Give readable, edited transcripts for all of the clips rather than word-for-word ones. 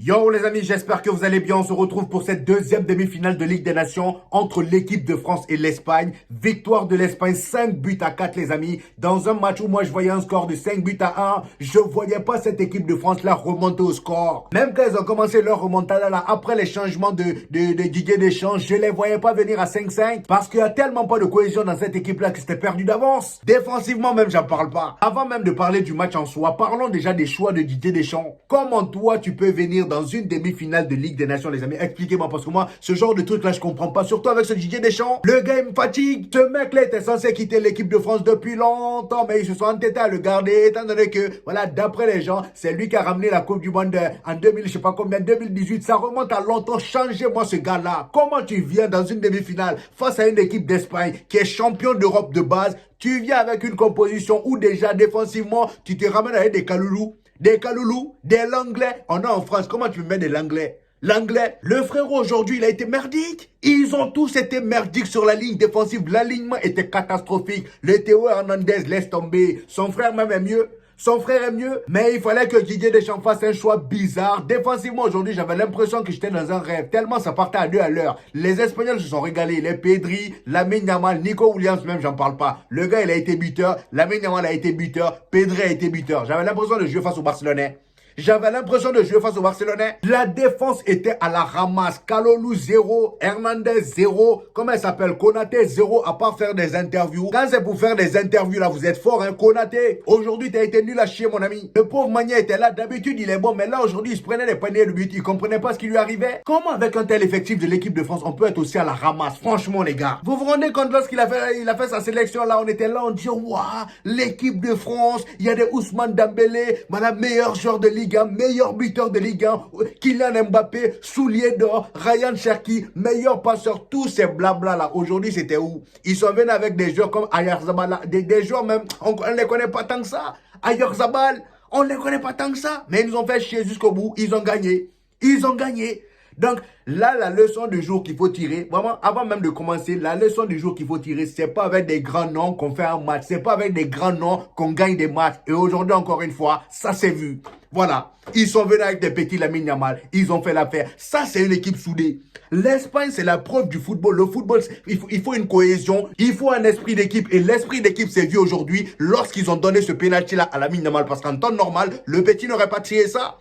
Yo les amis, j'espère que vous allez bien. On se retrouve pour cette deuxième demi-finale de Ligue des Nations entre l'équipe de France et l'Espagne. Victoire de l'Espagne, 5 buts à 4 les amis. Dans un match où moi je voyais un score de 5 buts à 1, je voyais pas cette équipe de France là remonter au score. Même quand ils ont commencé leur remontada là, après les changements de Didier Deschamps, je les voyais pas venir à 5-5 parce qu'il y a tellement pas de cohésion dans cette équipe là que c'était perdu d'avance. Défensivement même, j'en parle pas. Avant même de parler du match en soi, parlons déjà des choix de Didier Deschamps. Comment toi tu peux venir dans une demi-finale de Ligue des Nations, les amis? Expliquez-moi, parce que moi, ce genre de truc-là, je comprends pas. Surtout avec ce Didier Deschamps. Le gars, il me fatigue. Ce mec-là était censé quitter l'équipe de France depuis longtemps, mais ils se sont entêtés à le garder, étant donné que, voilà, d'après les gens, c'est lui qui a ramené la Coupe du Monde en 2000, je sais pas combien, 2018. Ça remonte à longtemps. Changez-moi ce gars-là. Comment tu viens dans une demi-finale face à une équipe d'Espagne qui est champion d'Europe de base? Tu viens avec une composition où déjà, défensivement, tu te ramènes avec des caloulous. Des Kaloulou, des Langlais. On est en France, comment tu me mets des Langlais? L'anglais, le frérot aujourd'hui, il a été merdique. Ils ont tous été merdiques sur la ligne défensive. L'alignement était catastrophique. Le Théo Hernandez laisse tomber. Son frère même est mieux. Son frère est mieux, mais il fallait que Didier Deschamps fasse un choix bizarre. Défensivement, aujourd'hui, j'avais l'impression que j'étais dans un rêve, tellement ça partait à 2 à l'heure. Les Espagnols se sont régalés. Les Pedri, Lamine Yamal, Nico Williams même, j'en parle pas. Le gars, il a été buteur. Lamine Yamal a été buteur. Pedri a été buteur. J'avais l'impression de jouer face aux Barcelonais. J'avais l'impression de jouer face aux Barcelonais. La défense était à la ramasse. Kalolou 0, Hernandez 0. Comment elle s'appelle? Konaté 0, à part faire des interviews. Quand c'est pour faire des interviews là, vous êtes fort, hein, Konaté. Aujourd'hui, t'as été nul à chier, mon ami. Le pauvre Magné était là. D'habitude, il est bon, mais là, aujourd'hui, il se prenait les paniers de but. Il comprenait pas ce qui lui arrivait. Comment, avec un tel effectif de l'équipe de France, on peut être aussi à la ramasse? Franchement, les gars. Vous vous rendez compte lorsqu'il a fait sa sélection là, on était là, on dit, waouh, l'équipe de France, il y a des Ousmane Dembélé, voilà, meilleur joueur de Ligue 1, meilleur buteur de Ligue 1, Kylian Mbappé, soulier d'or, Ryan Cherki, meilleur passeur, tous ces blabla là. Aujourd'hui, c'était où? Ils sont venus avec des joueurs comme Ayarzabal, des joueurs même, on ne les connaît pas tant que ça. Ayarzabal, on ne les connaît pas tant que ça. Mais ils nous ont fait chier jusqu'au bout, ils ont gagné. Ils ont gagné. Donc là, la leçon du jour qu'il faut tirer, vraiment, avant même de commencer, la leçon du jour qu'il faut tirer, c'est pas avec des grands noms qu'on fait un match, c'est pas avec des grands noms qu'on gagne des matchs. Et aujourd'hui, encore une fois, ça s'est vu. Voilà, ils sont venus avec des petits Lamine Yamal, ils ont fait l'affaire. Ça, c'est une équipe soudée. L'Espagne, c'est la preuve du football. Le football, il faut une cohésion, il faut un esprit d'équipe. Et l'esprit d'équipe s'est vu aujourd'hui lorsqu'ils ont donné ce pénalty-là à Lamine Yamal. Parce qu'en temps normal, le petit n'aurait pas tiré ça.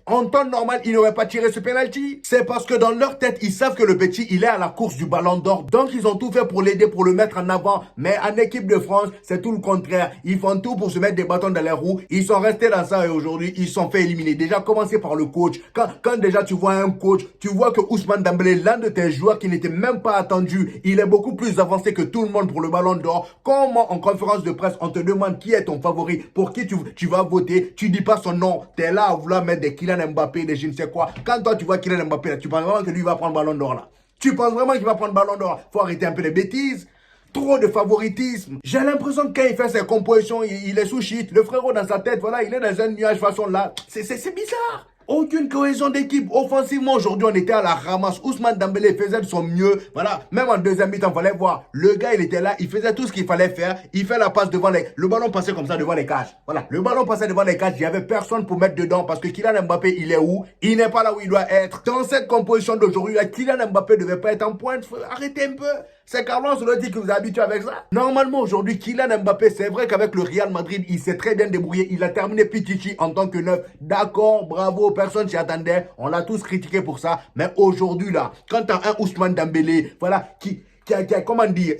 En temps normal, il n'aurait pas tiré ce penalty. C'est parce que dans leur tête, ils savent que le petit, il est à la course du ballon d'or. Donc, ils ont tout fait pour l'aider, pour le mettre en avant. Mais en équipe de France, c'est tout le contraire. Ils font tout pour se mettre des bâtons dans les roues. Ils sont restés dans ça et aujourd'hui, ils sont fait éliminer. Déjà, commencer par le coach. Quand déjà tu vois un coach, tu vois que Ousmane Dembélé, l'un de tes joueurs qui n'était même pas attendu, il est beaucoup plus avancé que tout le monde pour le ballon d'or. Comment en conférence de presse, on te demande qui est ton favori, pour qui tu vas voter, tu dis pas son nom. T'es là à vouloir mettre des Kylian Mbappé, des je ne sais quoi. Quand toi tu vois Kylian Mbappé là, tu penses vraiment que lui va prendre le ballon d'or là? Tu penses vraiment qu'il va prendre le ballon d'or? Faut arrêter un peu les bêtises. Trop de favoritisme. J'ai l'impression que quand il fait ses compositions, il est sous shit. Le frérot dans sa tête, voilà, il est dans un nuage façon là. C'est bizarre. Aucune cohésion d'équipe. Offensivement, aujourd'hui, on était à la ramasse. Ousmane Dembélé faisait de son mieux. Voilà. Même en deuxième mi-temps, il fallait voir. Le gars, il était là. Il faisait tout ce qu'il fallait faire. Il fait la passe devant les... Le ballon passait comme ça devant les cages. Voilà. Le ballon passait devant les cages. Il n'y avait personne pour mettre dedans parce que Kylian Mbappé, il est où? Il n'est pas là où il doit être. Dans cette composition d'aujourd'hui, Kylian Mbappé ne devait pas être en pointe. Arrêtez un peu. C'est Carlos Ancelotti qui vous a habitué avec ça. Normalement, aujourd'hui, Kylian Mbappé, c'est vrai qu'avec le Real Madrid, il s'est très bien débrouillé. Il a terminé Pichichi en tant que neuf. D'accord, bravo, personne s'y attendait. On l'a tous critiqué pour ça. Mais aujourd'hui, là, quand t'as un Ousmane Dembélé, voilà, qui a comment dire,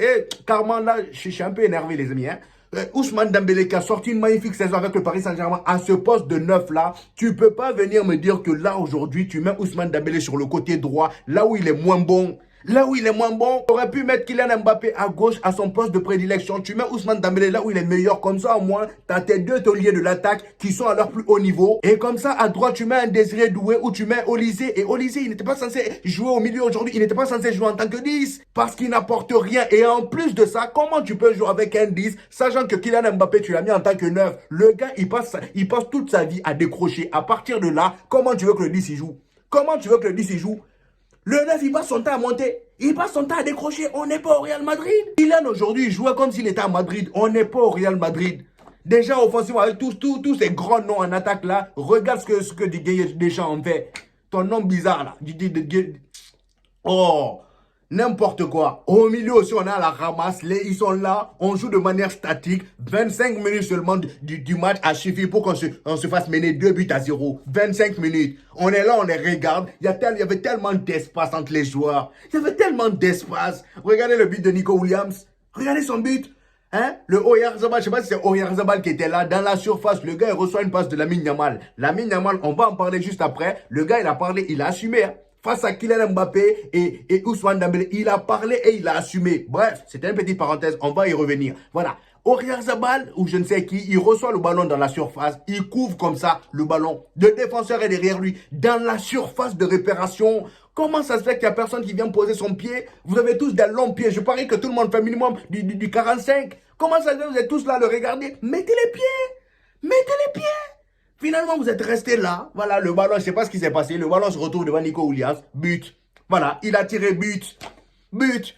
carrément là, je suis un peu énervé, les amis, hein. Ousmane Dembélé qui a sorti une magnifique saison avec le Paris Saint-Germain à ce poste de neuf là, tu peux pas venir me dire que là aujourd'hui tu mets Ousmane Dembélé sur le côté droit, là où il est moins bon. Là où il est moins bon, tu aurais pu mettre Kylian Mbappé à gauche à son poste de prédilection. Tu mets Ousmane Dembélé là où il est meilleur. Comme ça, au moins, tu as tes deux tauliers de l'attaque qui sont à leur plus haut niveau. Et comme ça, à droite, tu mets un Désiré Doué ou tu mets Olysée. Et Olysée, il n'était pas censé jouer au milieu aujourd'hui. Il n'était pas censé jouer en tant que 10 parce qu'il n'apporte rien. Et en plus de ça, comment tu peux jouer avec un 10 sachant que Kylian Mbappé, tu l'as mis en tant que 9? Le gars, il passe toute sa vie à décrocher. À partir de là, comment tu veux que le 10 il joue? Comment tu veux que le 10 il joue? Le 9, il passe son temps à monter. Il passe son temps à décrocher. On n'est pas au Real Madrid. Kylian, aujourd'hui, il jouait comme s'il était à Madrid. On n'est pas au Real Madrid. Déjà, offensivement, avec tous ces grands noms en attaque là, regarde ce que Didier Deschamps en fait. ton nom bizarre là. Oh, n'importe quoi. Au milieu aussi, on a la ramasse. Ils sont là. On joue de manière statique. 25 minutes seulement du match a suffi pour qu'on se fasse mener 2 buts à 0. 25 minutes. On est là, on les regarde. Il y avait tellement d'espace entre les joueurs. Il y avait tellement d'espace. Regardez le but de Nico Williams. Regardez son but. Hein? Le Oyarzabal, je sais pas si c'est Oyarzabal qui était là, dans la surface, le gars il reçoit une passe de Lamine Yamal. Lamine Yamal, on va en parler juste après. Le gars il a parlé, il a assumé. Hein? Face à Kylian Mbappé et Ousmane Dembélé, il a parlé et il a assumé. Bref, c'était une petite parenthèse, on va y revenir. Voilà. Oyarzabal, ou je ne sais qui, il reçoit le ballon dans la surface, il couvre comme ça le ballon. Le défenseur est derrière lui, dans la surface de réparation. Comment ça se fait qu'il n'y a personne qui vient poser son pied? Vous avez tous des longs pieds. Je parie que tout le monde fait minimum du 45. Comment ça se fait que vous êtes tous là à le regarder? Mettez les pieds. Mettez les pieds. Finalement, vous êtes restés là. Voilà, le ballon, je ne sais pas ce qui s'est passé. Le ballon se retrouve devant Nico Williams. But. Voilà, il a tiré but. But.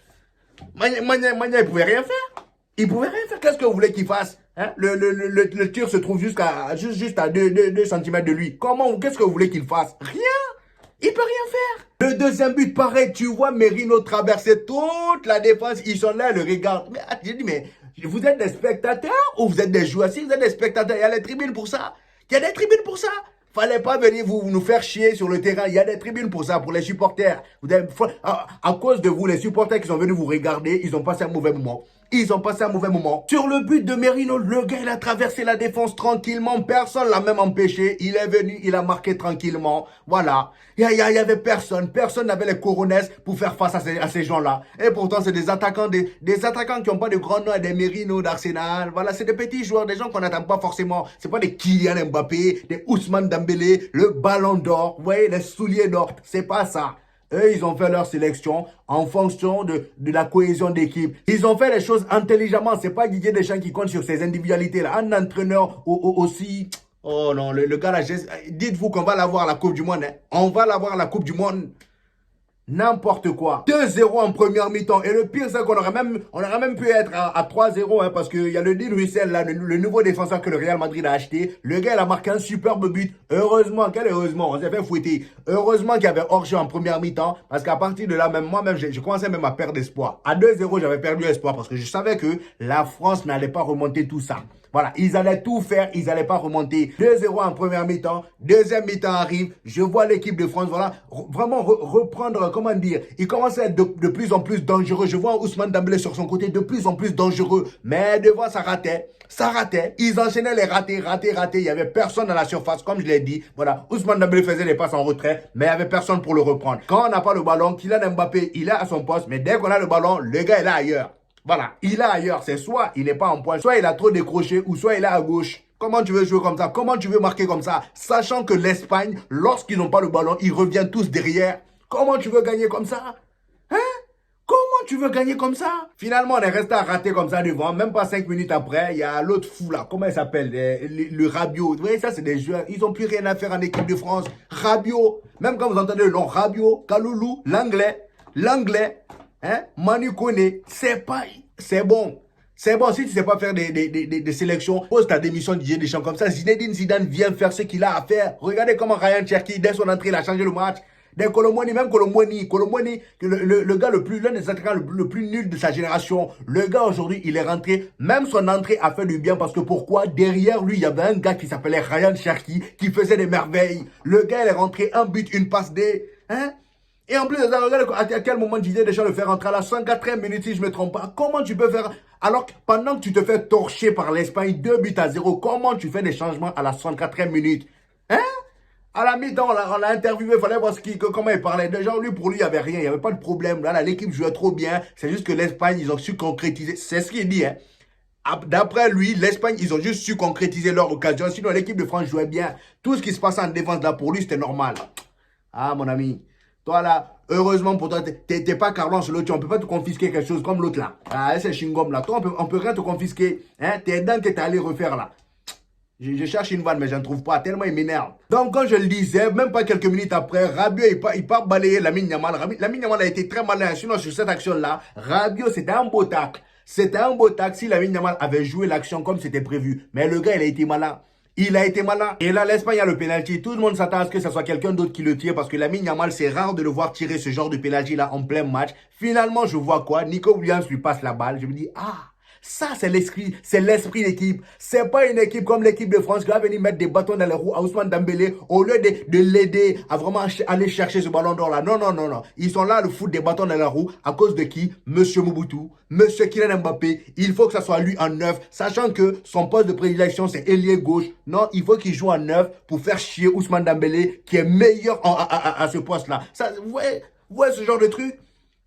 Magna, il ne pouvait rien faire. Il ne pouvait rien faire. Qu'est-ce que vous voulez qu'il fasse? Hein? Le tir se trouve juste à 2 cm de lui. Qu'est-ce que vous voulez qu'il fasse? Rien. Il peut rien faire. Le deuxième but, pareil, tu vois Merino traverser toute la défense. Ils sont là, ils le regardent. Mais j'ai dit, mais vous êtes des spectateurs ou vous êtes des joueurs? Si vous êtes des spectateurs, il y a les tribunes pour ça. Il y a des tribunes pour ça. Fallait pas venir nous faire chier sur le terrain. Il y a des tribunes pour ça, pour les supporters. À cause de vous, les supporters qui sont venus vous regarder, ils ont passé un mauvais moment. Ils ont passé un mauvais moment. Sur le but de Merino, le gars, il a traversé la défense tranquillement. Personne l'a même empêché. Il est venu, il a marqué tranquillement. Voilà. Il y avait personne. Personne n'avait les coronets pour faire face à ces gens-là. Et pourtant, c'est des attaquants, des attaquants qui n'ont pas de grands noms, des Merino d'Arsenal. Voilà, c'est des petits joueurs, des gens qu'on n'attend pas forcément. C'est pas des Kylian Mbappé, des Ousmane Dembélé, le ballon d'or. Vous voyez, les souliers d'or. C'est pas ça. Eux, ils ont fait leur sélection en fonction de la cohésion d'équipe. Ils ont fait les choses intelligemment. C'est pas Didier Deschamps qui compte sur ces individualités-là. Un entraîneur aussi... Oh non, le gars là, dites-vous qu'on va l'avoir à la Coupe du Monde. Hein. On va l'avoir à la Coupe du Monde. N'importe quoi. 2-0 en première mi-temps. Et le pire, c'est qu'on aurait même pu être à 3-0, hein, parce qu'il y a le Dean Russell, là, le nouveau défenseur que le Real Madrid a acheté. Le gars, il a marqué un superbe but. Heureusement, on s'est fait fouetter. Heureusement qu'il y avait hors-jeu en première mi-temps, parce qu'à partir de là, même moi-même, je commençais même à perdre espoir. À 2-0, j'avais perdu espoir, parce que je savais que la France n'allait pas remonter tout ça. Voilà, ils allaient tout faire, ils n'allaient pas remonter. 2-0 en première mi-temps, deuxième mi-temps arrive, je vois l'équipe de France, voilà, vraiment reprendre, comment dire, il commence à être de plus en plus dangereux. Je vois Ousmane Dembélé sur son côté, de plus en plus dangereux. Mais devant, ça ratait. Ils enchaînaient les ratés. Il n'y avait personne dans la surface, comme je l'ai dit. Voilà, Ousmane Dembélé faisait des passes en retrait, mais il n'y avait personne pour le reprendre. Quand on n'a pas le ballon, Kylian Mbappé, il est à son poste, mais dès qu'on a le ballon, le gars est là ailleurs. Voilà, il est ailleurs. C'est soit il n'est pas en pointe, soit il a trop décroché, ou soit il est à gauche. Comment tu veux jouer comme ça? Comment tu veux marquer comme ça? Sachant que l'Espagne, lorsqu'ils n'ont pas le ballon, ils reviennent tous derrière. Comment tu veux gagner comme ça? Hein? Comment tu veux gagner comme ça? Finalement, on est resté à rater comme ça devant. Même pas 5 minutes après, il y a l'autre fou là. Comment il s'appelle? Le Rabiot. Vous voyez, ça, c'est des joueurs. Ils n'ont plus rien à faire en équipe de France. Rabiot. Même quand vous entendez le nom Rabiot, Kaloulou, l'anglais. Hein? Manu Koné, c'est bon. C'est bon, si tu ne sais pas faire des sélections, pose ta démission Didier Deschamps comme ça. Zinedine Zidane vient faire ce qu'il a à faire. Regardez comment Ryan Cherki, dès son entrée, il a changé le match. Dès Colomwani, le gars l'un des attaquants le plus nul de sa génération. Le gars aujourd'hui, il est rentré. Même son entrée a fait du bien parce que pourquoi? Derrière lui, il y avait un gars qui s'appelait Ryan Cherki qui faisait des merveilles. Le gars, il est rentré, un but, une passe D. Hein? Et en plus de ça, regarde à quel moment Didier Deschamps le fait rentrer à la 104e minute, si je ne me trompe pas. Comment tu peux faire... Alors que pendant que tu te fais torcher par l'Espagne, 2 buts à 0, comment tu fais des changements à la 104e minute? Hein? À la mi-temps, on l'a interviewé, il fallait voir comment il parlait. Déjà, pour lui, il n'y avait rien, il n'y avait pas de problème. Là, l'équipe jouait trop bien. C'est juste que l'Espagne, ils ont su concrétiser. C'est ce qu'il dit, hein. D'après lui, l'Espagne, ils ont juste su concrétiser leur occasion. Sinon, l'équipe de France jouait bien. Tout ce qui se passait en défense là, pour lui, c'était normal. Ah, mon ami. Toi là, heureusement pour toi, t'es pas Carlo Ancelotti, on peut pas te confisquer quelque chose comme l'autre là. Ah, c'est Chingom là. Toi, on peut rien te confisquer. Hein? T'es dedans que t'es allé refaire là. Je cherche une vanne, mais je n'en trouve pas. Tellement il m'énerve. Donc, quand je le disais, même pas quelques minutes après, Rabiot, il part balayer Lamine Yamal. Lamine Yamal a été très malin. Sinon, sur cette action-là, Rabiot, c'était un beau tacle. C'était un beau tacle si Lamine Yamal avait joué l'action comme c'était prévu. Mais le gars, il a été malin. Il a été malin. Et là, l'Espagne a le penalty. Tout le monde s'attend à ce que ce soit quelqu'un d'autre qui le tire parce que Lamine Yamal, c'est rare de le voir tirer ce genre de penalty là en plein match. Finalement, je vois quoi? Nico Williams lui passe la balle. Je me dis, ah, ça, c'est l'esprit d'équipe. C'est pas une équipe comme l'équipe de France qui va venir mettre des bâtons dans les roues à Ousmane Dembélé au lieu de l'aider à vraiment aller chercher ce ballon d'or là. Non, non, non, non. Ils sont là à le foutre des bâtons dans la roue à cause de qui? Monsieur Mobutu, Monsieur Kylian Mbappé. Il faut que ça soit lui en neuf, sachant que son poste de prédilection c'est ailier gauche. Non, il faut qu'il joue en neuf pour faire chier Ousmane Dembélé qui est meilleur à ce poste là. Ça, vous voyez ce genre de truc?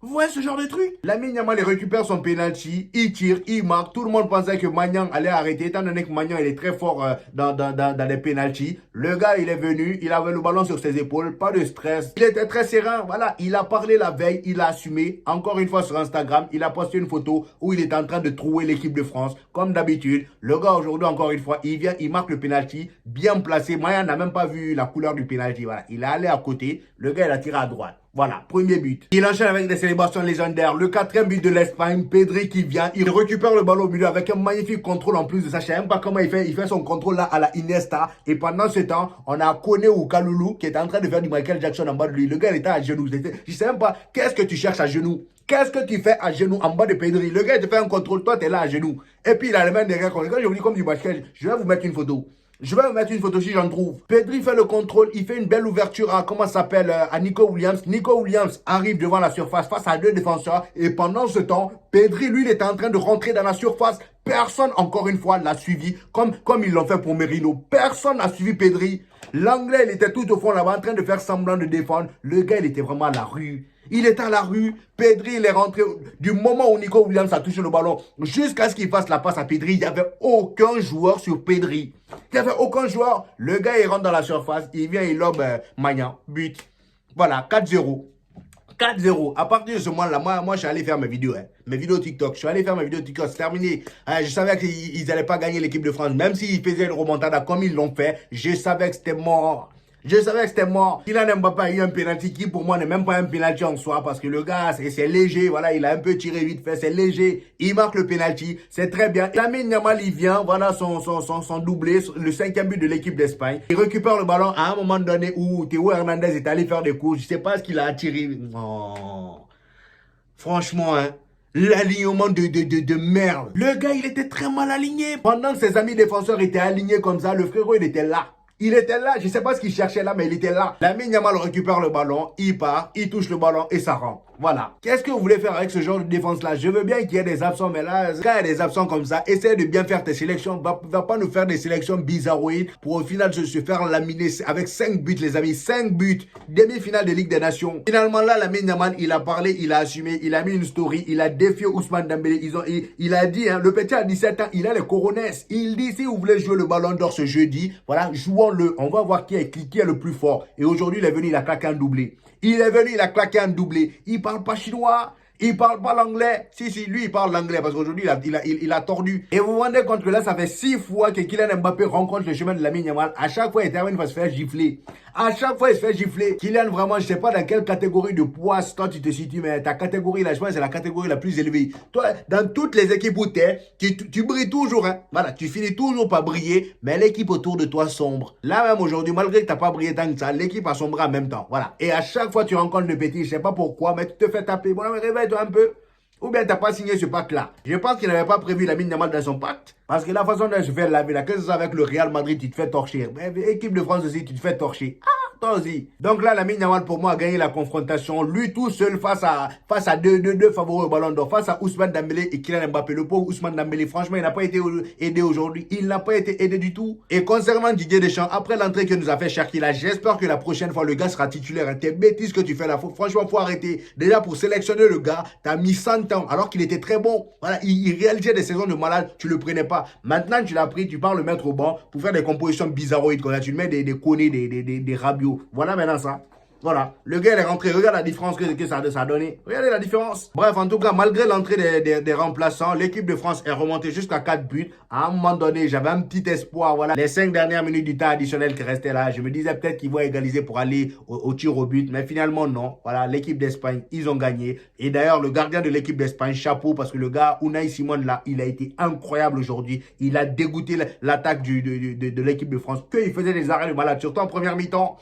Vous voyez ce genre de truc? Lamine Yamal il récupère son penalty, il tire, il marque. Tout le monde pensait que Maignan allait arrêter, étant donné que Maignan il est très fort dans les penalties. Le gars il est venu, il avait le ballon sur ses épaules, pas de stress. Il était très serein, voilà. Il a parlé la veille, il a assumé. Encore une fois sur Instagram, il a posté une photo où il est en train de trouer l'équipe de France. Comme d'habitude, le gars aujourd'hui encore une fois, il vient, il marque le penalty, bien placé. Maignan n'a même pas vu la couleur du penalty, voilà. Il est allé à côté, le gars il a tiré à droite. Voilà, premier but. Il enchaîne avec des célébrations légendaires. Le quatrième but de l'Espagne, Pedri qui vient, il récupère le ballon au milieu avec un magnifique contrôle en plus de ça. Je ne sais même pas comment il fait son contrôle là à la Iniesta. Et pendant ce temps, on a Koné ou Kalulu qui est en train de faire du Michael Jackson en bas de lui. Le gars il était à genoux. Je ne sais même pas, qu'est-ce que tu cherches à genoux? Qu'est-ce que tu fais à genoux en bas de Pedri? Le gars il te fait un contrôle, toi tu es là à genoux. Et puis il a les mains derrière. Quand je vous dis comme du basket, je vais vous mettre une photo. Je vais vous mettre une photo si j'en trouve. Pedri fait le contrôle, il fait une belle ouverture à, comment ça s'appelle, à Nico Williams. Nico Williams arrive devant la surface face à deux défenseurs. Et pendant ce temps, Pedri, lui, il était en train de rentrer dans la surface. Personne, encore une fois, l'a suivi, comme ils l'ont fait pour Merino. Personne n'a suivi Pedri. L'Anglais, il était tout au fond là-bas en train de faire semblant de défendre. Le gars, il était vraiment à la rue. Il était à la rue. Pedri, il est rentré. Du moment où Nico Williams a touché le ballon, jusqu'à ce qu'il fasse la passe à Pedri, il n'y avait aucun joueur sur Pedri. Il n'y avait aucun joueur. Le gars, il rentre dans la surface. Il vient, il lobe Maignan. But. Voilà, 4-0. 4-0. À partir de ce moment-là, moi, je suis allé faire mes vidéos. Mes vidéos TikTok. Je suis allé faire mes vidéos TikTok. C'est terminé. Je savais qu'ils n'allaient pas gagner l'équipe de France. Même s'ils faisaient une remontada comme ils l'ont fait, je savais que c'était mort. Je savais que c'était mort. Kylian Mbappé a eu un penalty qui pour moi n'est même pas un penalty en soi parce que le gars c'est léger, voilà, il a un peu tiré vite fait, c'est léger, il marque le penalty, c'est très bien. Lamine Yamal il vient, voilà son doublé, le cinquième but de l'équipe d'Espagne. Il récupère le ballon à un moment donné où Théo Hernandez est allé faire des courses, je sais pas ce qu'il a attiré. Oh. Franchement, hein. L'alignement de merde. Le gars il était très mal aligné. Pendant que ses amis défenseurs étaient alignés comme ça, le frérot il était là. Il était là, je ne sais pas ce qu'il cherchait là, mais il était là. Lamine Yamal récupère le ballon, il part, il touche le ballon et ça rentre. Voilà. Qu'est-ce que vous voulez faire avec ce genre de défense-là? Je veux bien qu'il y ait des absents, mais là, quand il y a des absents comme ça, essaie de bien faire tes sélections. Va pas nous faire des sélections bizarroïdes pour au final se faire laminer avec 5 buts, les amis. 5 buts. Demi-finale de Ligue des Nations. Finalement, là, Lamine Yamal, il a parlé, il a assumé, il a mis une story, il a défié Ousmane Dembélé. Il a dit, hein, le petit a 17 ans, il a les coronesses. Il dit, si vous voulez jouer le ballon d'or ce jeudi, voilà, jouons-le. On va voir qui est le plus fort. Et aujourd'hui, il est venu, il a claqué un doublé. Il est venu, il a claqué un doublé. Il parle pas chinois. Il parle pas l'anglais. Si, lui, il parle l'anglais parce qu'aujourd'hui, il a tordu. Et vous vous rendez compte que là, ça fait 6 fois que Kylian Mbappé rencontre le chemin de Lamine Yamal. À chaque fois, il termine par se faire gifler. À chaque fois, il se fait gifler. Kylian, vraiment, je sais pas dans quelle catégorie de poids toi tu te situes, mais ta catégorie, là, je pense c'est la catégorie la plus élevée. Toi, dans toutes les équipes où t'es, tu brilles toujours, hein. Voilà, tu finis toujours par briller, mais l'équipe autour de toi sombre. Là, même aujourd'hui, malgré que t'as pas brillé tant que ça, l'équipe a sombré en même temps. Voilà. Et à chaque fois, tu rencontres le petit, je sais pas pourquoi, mais tu te fais taper. Bon, mais réveille-toi un peu. Ou bien t'as pas signé ce pacte-là. Je pense qu'il n'avait pas prévu Lamine Yamal dans son pacte. Parce que la façon dont il se fait laver, là, que ce soit avec le Real Madrid, tu te fais torcher. Mais équipe de France aussi, tu te fais torcher. Ah, toi aussi. Donc là, Lamine Yamal, pour moi, a gagné la confrontation. Lui tout seul face à deux favoris au ballon d'or. Face à Ousmane Dembélé et Kylian Mbappé. Le pauvre Ousmane Dembélé, franchement, il n'a pas été aidé aujourd'hui. Il n'a pas été aidé du tout. Et concernant Didier Deschamps, après l'entrée que nous a fait Shakira, j'espère que la prochaine fois, le gars sera titulaire. Tes bêtises que tu fais là, franchement, faut arrêter. Déjà, pour sélectionner le gars, t'as mis 100 ans, alors qu'il était très bon. Voilà, il réalisait des saisons de malade, tu le prenais pas. Maintenant, tu l'as pris, tu pars le mettre au banc pour faire des compositions bizarroïdes. Tu mets des Koné, des Rabiot. Voilà maintenant ça. Voilà, le gars il est rentré, regarde la différence que ça a donné. Regardez la différence. Bref, en tout cas, malgré l'entrée des remplaçants, l'équipe de France est remontée jusqu'à 4 buts. À un moment donné, j'avais un petit espoir. Voilà, les 5 dernières minutes du temps additionnel qui restaient là, je me disais peut-être qu'ils vont égaliser pour aller au tir au but. Mais finalement, non. Voilà, l'équipe d'Espagne, ils ont gagné. Et d'ailleurs, le gardien de l'équipe d'Espagne, chapeau, parce que le gars, Unai Simon, là, il a été incroyable aujourd'hui. Il a dégoûté l'attaque de l'équipe de France. Il faisait des arrêts de malade, surtout en première mi-temps.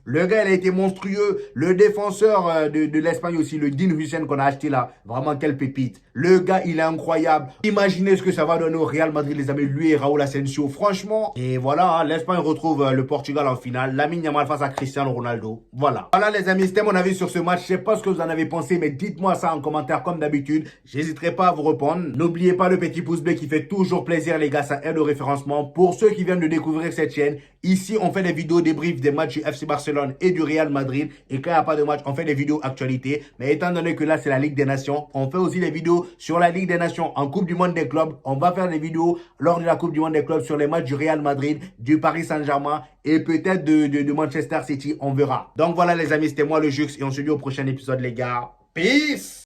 Le gars, il a été monstrueux. Le défenseur de l'Espagne aussi, le Dean Hussein qu'on a acheté là. Vraiment, quelle pépite. Le gars, il est incroyable. Imaginez ce que ça va donner au Real Madrid, les amis. Lui et Raúl Asensio, franchement. Et voilà, hein, l'Espagne retrouve le Portugal en finale. Lamine Yamal face à Cristiano Ronaldo. Voilà. Voilà, les amis, c'était mon avis sur ce match. Je sais pas ce que vous en avez pensé, mais dites-moi ça en commentaire comme d'habitude. J'hésiterai pas à vous répondre. N'oubliez pas le petit pouce bleu qui fait toujours plaisir, les gars. Ça aide au référencement. Pour ceux qui viennent de découvrir cette chaîne, ici, on fait des vidéos débriefs des matchs du FC Barcelone et du Real Madrid. Et quand il n'y a pas de match, on fait des vidéos actualité. Mais étant donné que là, c'est la Ligue des Nations, on fait aussi des vidéos sur la Ligue des Nations en Coupe du Monde des clubs. On va faire des vidéos lors de la Coupe du Monde des clubs sur les matchs du Real Madrid, du Paris Saint-Germain et peut-être de Manchester City. On verra. Donc voilà, les amis, c'était moi le Jux et on se dit au prochain épisode, les gars. Peace!